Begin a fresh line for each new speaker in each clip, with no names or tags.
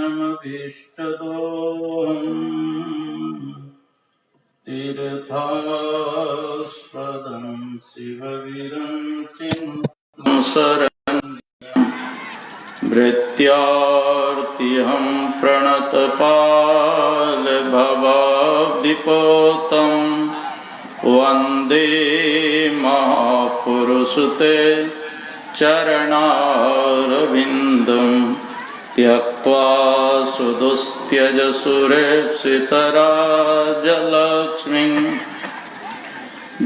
शरणमभीष्टदोहम् तीर्थास्पदं शिवविरञ्चिनुतं शरण्यं भृत्यार्तिहं प्रणतपालभवाब्धिपोतं वन्दे महापुरुषते चरणारविन्दं त्यक्त्वा सुदुस्त्यज सुरेप्सितराजलक्ष्मीं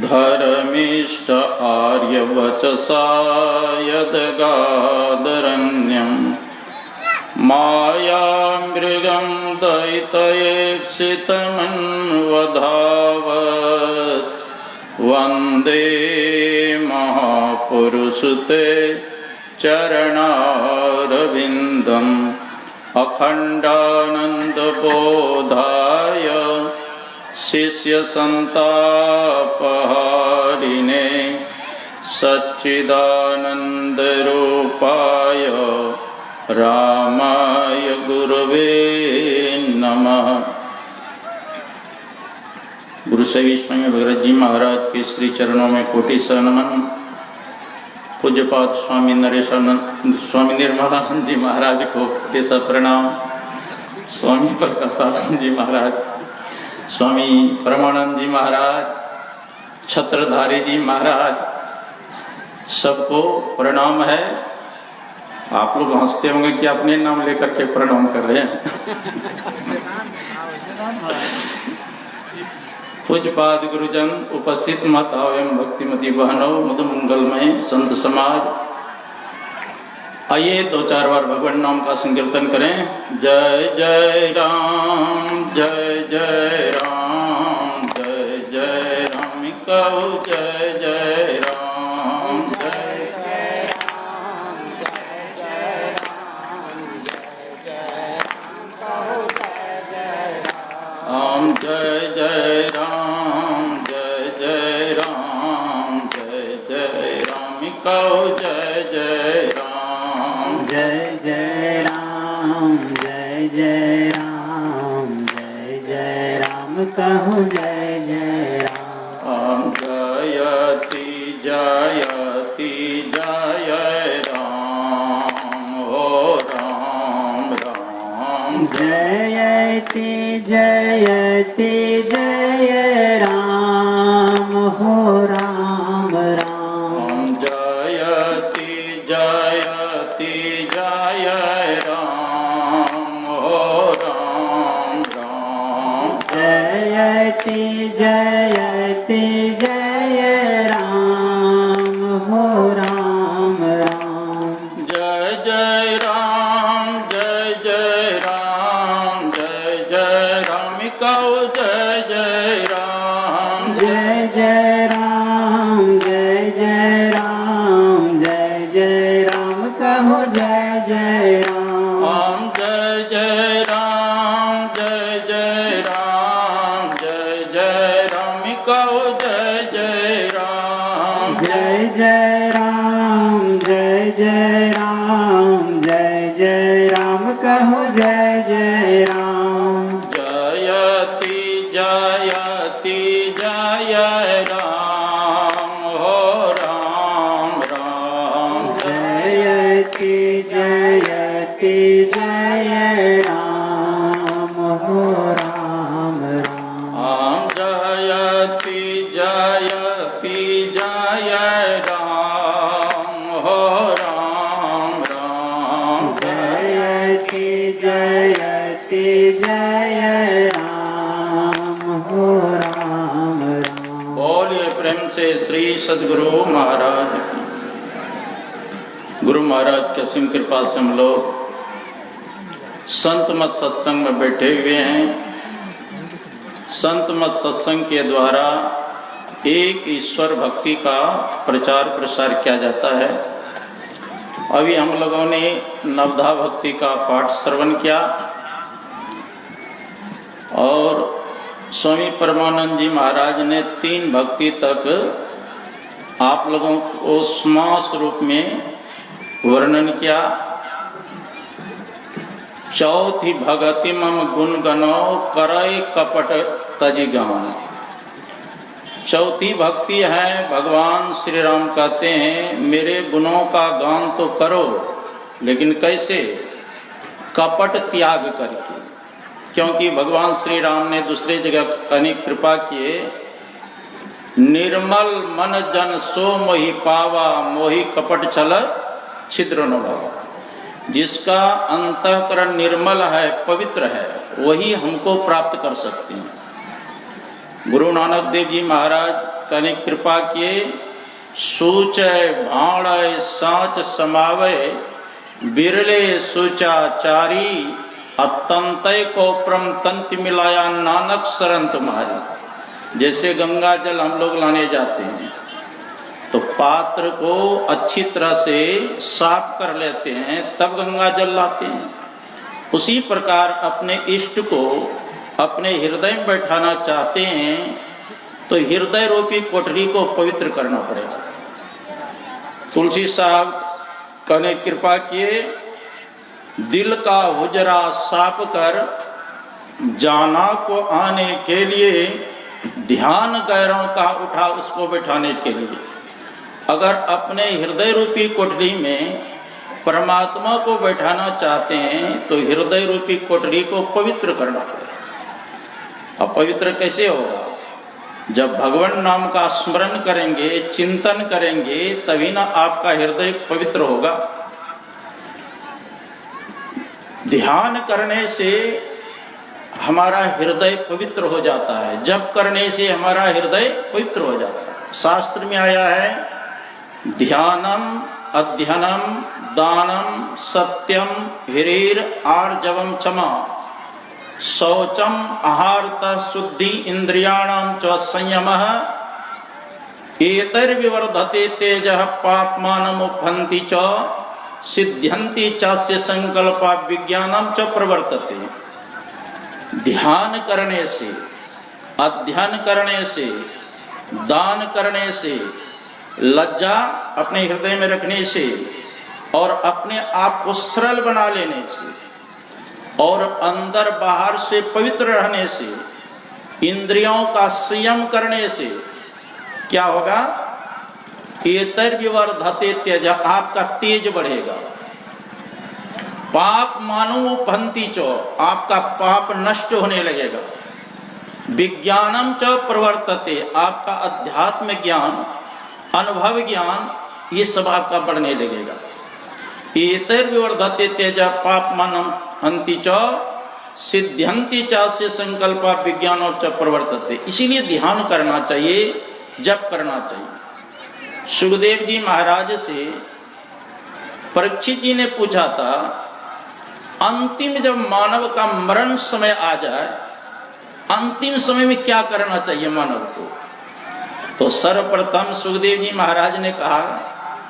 धर्मिष्ठ आर्यवचसा यद्गादरण्यं मायामृगं दयितयेप्सितमन्वधावत् वन्दे महापुरुषते चरणारविन्दम् अखण्डानन्दबोधाय शिष्यसन्तापहारिणे सच्चिदानन्दरूपाय रामाय गुरवे नमः। गुरु सेवी स्वामी भगत जी महाराज के श्री चरणों में कोटि सा नमन। पूज्यपाद स्वामी नरेशानंद स्वामी निर्मलानंद जी महाराज को कोटि सा प्रणाम। स्वामी प्रकाशानंद जी महाराज, स्वामी परमानंद जी महाराज, छत्रधारी जी महाराज, सबको प्रणाम है। आप लोग हंसते होंगे कि अपने नाम लेकर के प्रणाम कर रहे हैं। पूज्यपाद गुरुजन, उपस्थित माताओं एवं भक्तिमती बहनों, मधुमंगलमय संत समाज, आइए दो चार बार भगवान नाम का संकीर्तन करें। जय जय राम, जय जय राम, जय जय राम कहो जय जय राम, जय जय राम, जय जय राम, जय जय राम कहो जय जय राम, जय जय राम, जय जय राम, जय जय राम कहो जय जय राम,
जय जय राम, जय जय राम, जय जय राम कहो जय जय राम।
जयति जयति जय राम, हो राम राम।
जयति जयति जय राम, हो राम राम।
जयति जयति जय राम, हो राम राम।
जयति जयति जय राम, हो राम राम।
जय जय राम, जय जय राम, जय जय राम कहो जय जय राम,
जय जय राम, जय जय राम, जय जय राम कहो जय जय राम।
जय जय राम, जय जय राम, जय जय राम कहो जय जय राम,
जय जय राम, जय जय राम, जय जय राम कहो जय जय राम।
जयति जयति जय राम, हो राम राम।
जयति जयति जय राम, हो राम राम।
जयति जयति जय राम, हो राम राम।
जयति जयति जय राम, हो राम राम।
बोलिए प्रेम से श्री सद्गुरु महाराज की। गुरु महाराज की असीम कृपा से हम लोग संत मत सत्संग में बैठे हुए हैं। संत मत सत्संग के द्वारा एक ईश्वर भक्ति का प्रचार प्रसार किया जाता है। अभी हम लोगों ने नवधा भक्ति का पाठ श्रवण किया और स्वामी परमानंद जी महाराज ने 3 भक्ति तक आप लोगों को समास रूप में वर्णन किया। चौथी भगति मम गुण गनो करय कपट तजि गान। चौथी भक्ति है, भगवान श्री राम कहते हैं मेरे गुणों का गान तो करो, लेकिन कैसे? कपट त्याग करके। क्योंकि भगवान श्री राम ने दूसरे जगह अनेक कृपा किए, निर्मल मन जन सो मोहि पावा, मोहि कपट छल छिद्र न भावा। जिसका अंतःकरण निर्मल है, पवित्र है, वही हमको प्राप्त कर सकते हैं। गुरु नानक देव जी महाराज कहने कृपा किए, सूचय भाणय साच समावय, बिरले सूचाचारी, अतंतय को प्रम तंत मिलाया, नानक शरण तुम्हारी। जैसे गंगा जल हम लोग लाने जाते हैं तो पात्र को अच्छी तरह से साफ कर लेते हैं, तब गंगा जल लाते हैं। उसी प्रकार अपने इष्ट को अपने हृदय में बैठाना चाहते हैं तो हृदय रूपी कोठरी को पवित्र करना पड़ेगा। तुलसी साहब कहने कृपा किए, दिल का हुजरा साफ कर, जाना को आने के लिए, ध्यान गैरों का उठा उसको बैठाने के लिए। अगर अपने हृदय रूपी कोठरी में परमात्मा को बैठाना चाहते हैं तो हृदय रूपी कोठरी को पवित्र करना पड़ेगा। अब पवित्र कैसे होगा? जब भगवान नाम का स्मरण करेंगे, चिंतन करेंगे, तभी ना आपका हृदय पवित्र होगा। ध्यान करने से हमारा हृदय पवित्र हो जाता है, जप करने से हमारा हृदय पवित्र हो जाता है। शास्त्र में आया है, ध्यानम अध्ययनम दानम सत्यम ह्रीर आर्जवम क्षमा, शौचम आहारत शुद्धि इंद्रियाणाम च संयमः, एतैर्विवर्धते तेजः पापमानम उपहन्ति च, सिद्ध्यन्ति चास्य संकल्पा विज्ञानम च प्रवर्तते। ध्यान करने से, अध्ययन करने से, दान करने से, लज्जा अपने हृदय में रखने से और अपने आप को सरल बना लेने से और अंदर बाहर से पवित्र रहने से, इंद्रियों का संयम करने से क्या होगा? एतैर्विवर्धते तेज, आपका तेज बढ़ेगा। पाप मानो उपहन्ति चो, आपका पाप नष्ट होने लगेगा। विज्ञानम च प्रवर्तते, आपका अध्यात्म ज्ञान, अनुभव ज्ञान, ये सब आपका बढ़ने लगेगा। एतैर्विवर्धते तेज पापमानम हन्ति च, सिद्ध्यन्ति चास्य संकल्पा विज्ञानम च प्रवर्तते। इसीलिए ध्यान करना चाहिए, जप करना चाहिए। सुखदेव जी महाराज से परीक्षित जी ने पूछा था, अंतिम जब मानव का मरण समय आ जाए, अंतिम समय में क्या करना चाहिए मानव को? तो सर्वप्रथम सुखदेव जी महाराज ने कहा,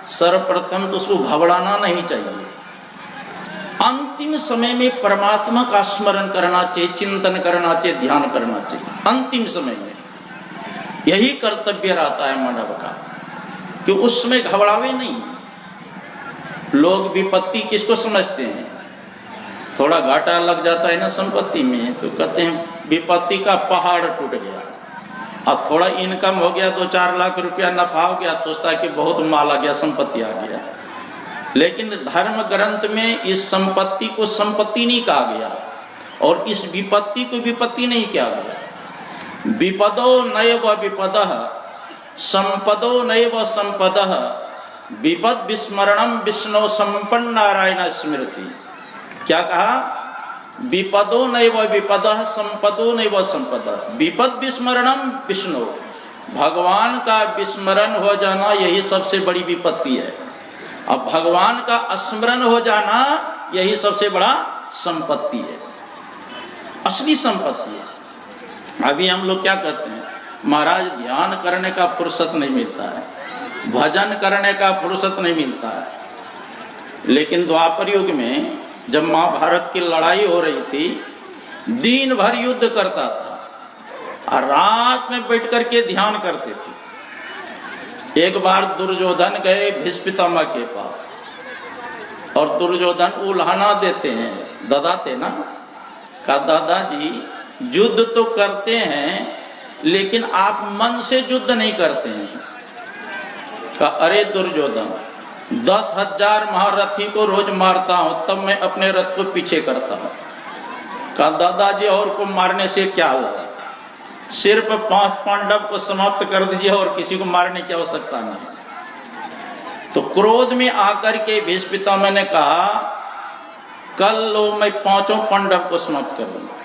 सर्वप्रथम तो उसको घबराना नहीं चाहिए। अंतिम समय में परमात्मा का स्मरण करना चाहिए, चिंतन करना चाहिए, ध्यान करना चाहिए। अंतिम समय में यही कर्तव्य रहता है मानव का कि उस समय घबरावे नहीं। लोग विपत्ति किसको समझते हैं? थोड़ा घाटा लग जाता है ना संपत्ति में तो कहते हैं विपत्ति का पहाड़ टूट गया। अब थोड़ा इनकम हो गया, 2-4 लाख रुपया नफा हो गया, सोचता है कि बहुत माल आ गया, संपत्ति आ गया। लेकिन धर्म ग्रंथ में इस संपत्ति को संपत्ति नहीं कहा गया और इस विपत्ति को विपत्ति नहीं कहा गया। विपदो नैव विपदः, संपदो नैव संपदः, विपद विस्मरणम विष्णु संपन्न नारायण स्मृति। क्या कहा? विपदो नैव विपदः, संपदो नैव संपदः, विपद विस्मरणम विष्णु। भगवान का विस्मरण हो जाना यही सबसे बड़ी विपत्ति है। अब भगवान का स्मरण हो जाना यही सबसे बड़ा संपत्ति है, असली संपत्ति है। अभी हम लोग क्या कहते हैं, महाराज ध्यान करने का फुर्सत नहीं मिलता है, भजन करने का फुर्सत नहीं मिलता है। लेकिन द्वापर युग में जब महाभारत की लड़ाई हो रही थी, दिन भर युद्ध करता था और रात में बैठ करके ध्यान करते थे। एक बार दुर्योधन गए भीष्म पितामह के पास और दुर्योधन उल्हाना देते हैं दादा थे ना, कहा दादाजी युद्ध तो करते हैं लेकिन आप मन से युद्ध नहीं करते हैं। कहा अरे दुर्योधन 10,000 महारथी को रोज मारता हूं तब मैं अपने रथ को पीछे करता हूं। कहा दादाजी और को मारने से क्या लाभ, सिर्फ 5 पांडव को समाप्त कर दीजिए और किसी को मारने की आवश्यकता नहीं। तो क्रोध में आकर के भीष्म पितामह ने कहा कल लो मैं 5 पांडव को समाप्त कर दूंगा।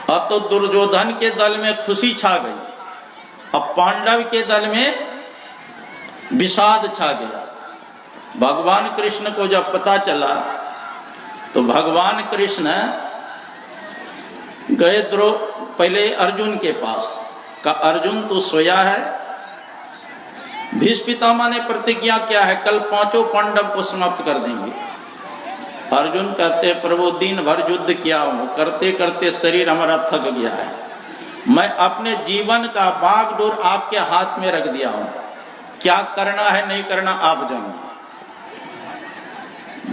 अब तो दुर्योधन के दल में खुशी छा गई, अब पांडव के दल में विषाद छा गया। भगवान कृष्ण को जब पता चला तो भगवान कृष्ण गए पहले अर्जुन के पास, का अर्जुन तू सोया है, भीष्म पितामह ने प्रतिज्ञा किया है कल 5 पांडव को समाप्त कर देंगे। अर्जुन कहते प्रभु दिन भर युद्ध किया हूं, करते करते शरीर हमारा थक गया है, मैं अपने जीवन का बागडोर आपके हाथ में रख दिया हूं, क्या करना है नहीं करना आप जानिए।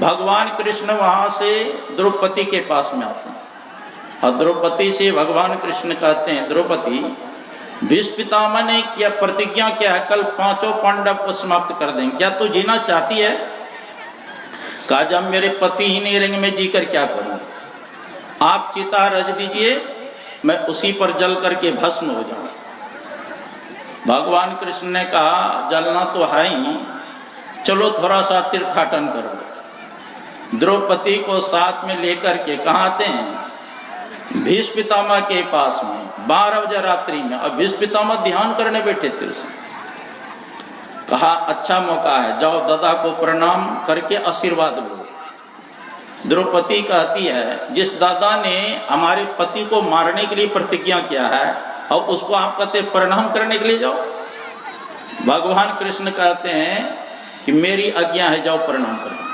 भगवान कृष्ण वहां से द्रौपदी के पास में आते हैं और द्रौपदी से भगवान कृष्ण कहते हैं द्रौपदी भीष्म पितामह ने क्या प्रतिज्ञा किया है कल 5 पांडव को समाप्त कर देंगे, क्या तू जीना चाहती है। कहा जब मेरे पति ही नहीं रहेंगे मैं जीकर क्या करूं, आप चिता रच दीजिए मैं उसी पर जल करके भस्म हो जाऊं। भगवान कृष्ण ने कहा जलना तो है ही, चलो थोड़ा सा तीर्थाटन करो। द्रौपदी को साथ में लेकर के कहाँ आते हैं भीष्म पितामह के पास में 12 बजे रात्रि में, और भीष्म पितामह ध्यान करने बैठे थे उसमें। कहा अच्छा मौका है, जाओ दादा को प्रणाम करके आशीर्वाद लो। द्रौपदी कहती है जिस दादा ने हमारे पति को मारने के लिए प्रतिज्ञा किया है और उसको आप कहते प्रणाम करने के लिए जाओ। भगवान कृष्ण कहते हैं कि मेरी आज्ञा है जाओ प्रणाम करो।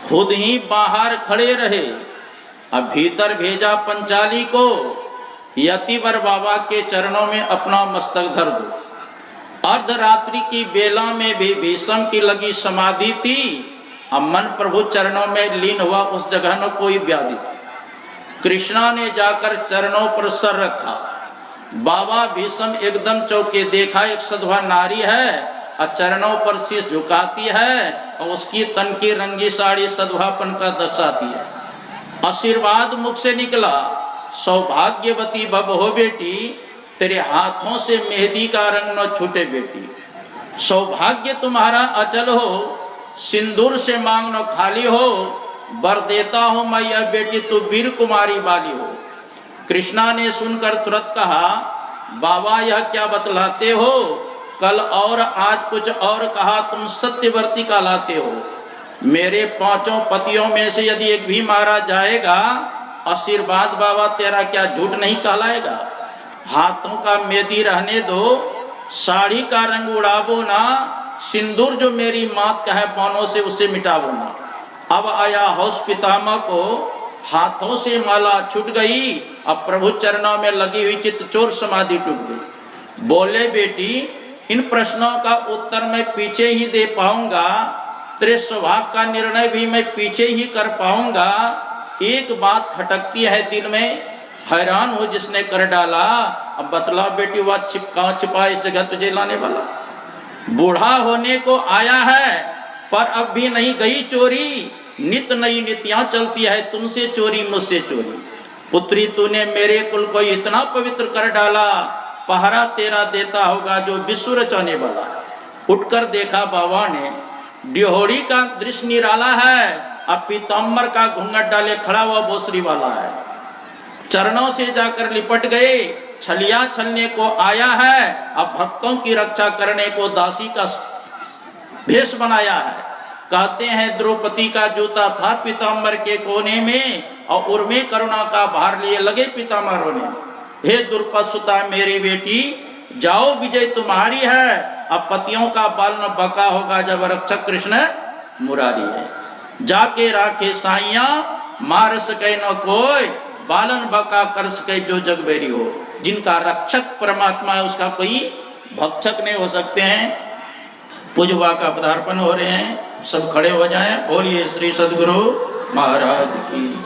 खुद ही बाहर खड़े रहे, अब भीतर भेजा पंचाली को, यतिवर बाबा के चरणों में अपना मस्तक धर दो। अर्धरात्रि की बेला में भी भीष्म की लगी समाधि थी, अब मन प्रभु चरणों में लीन हुआ, उस जगह न कोई व्याधि। कृष्णा ने जाकर चरणों पर सर रखा, बाबा भीष्म एकदम चौके, देखा एक सधवा नारी है और चरणों पर शीश झुकाती है और उसकी तन की रंगी साड़ी सधवापन का दर्शाती है। आशीर्वाद मुख से निकला, सौभाग्यवती भव हो बेटी, तेरे हाथों से मेहंदी का रंग न छूटे बेटी। सौभाग्य तुम्हारा अचल हो, सिंदूर से मांग न खाली हो, वर देता हूं मैं यह बेटी तू वीर कुमारी वाली हो। कृष्णा ने सुनकर तुरंत कहा बाबा यह क्या बतलाते हो, कल और आज कुछ और कहा, तुम सत्यवर्ती कहलाते हो। मेरे 5 पतियों में से यदि एक भी मारा जाएगा, आशीर्वाद बाबा तेरा क्या झूठ नहीं कहलाएगा। हाथों का मेहंदी रहने दो, साड़ी का रंग उड़ावो ना, सिंदूर जो मेरी मात का है बाणों से उसे मिटावो ना। अब आया हौस पितामह को, हाथों से माला छूट गई, अब प्रभु चरणों में लगी हुई चित्तचोर समाधि टूट गई। बोले बेटी इन प्रश्नों का उत्तर मैं पीछे ही दे पाऊंगा, तेरे स्वभाव का निर्णय भी मैं पीछे ही कर पाऊंगा। एक बात खटकती है दिल में, हैरान हो जिसने कर डाला। अब बतला बेटी वह कहाँ छिपा इस जगह तुझे लाने वाला। बूढ़ा होने को आया है पर अब भी नहीं गई चोरी, नित नई नीतियां चलती है, तुमसे चोरी मुझसे चोरी। पुत्री तूने मेरे कुल को इतना पवित्र कर डाला, पहरा तेरा देता होगा जो विश्व रचाने वाला है। उठकर देखा बाबा ने, डिहोड़ी का दृश्य निराला है, अब पीताम्बर का घूंघट डाले खड़ा हुआ बोसरी वाला है। चरणों से जाकर लिपट गए, छलिया छलने को आया है, अब भक्तों की रक्षा करने को दासी का भेष बनाया है। कहते हैं द्रौपदी का जूता था पीताम्बर के कोने में और उर्मे करुणा का भार लिए लगे पीताम्बर रोने। हे दुर्पसुता मेरी बेटी, जाओ विजय तुम्हारी है, अब पतियों का बाल न बका होगा जब रक्षक कृष्ण मुरारी है। जाके राखे साइया, मार सके न कोई, बालन बका कर सके जो जगबेरी हो। जिनका रक्षक परमात्मा है उसका कोई भक्षक नहीं हो सकते हैं। पूजवा का पदार्पण हो रहे हैं, सब खड़े हो जाएं। बोलिए श्री सद्गुरु महाराज की।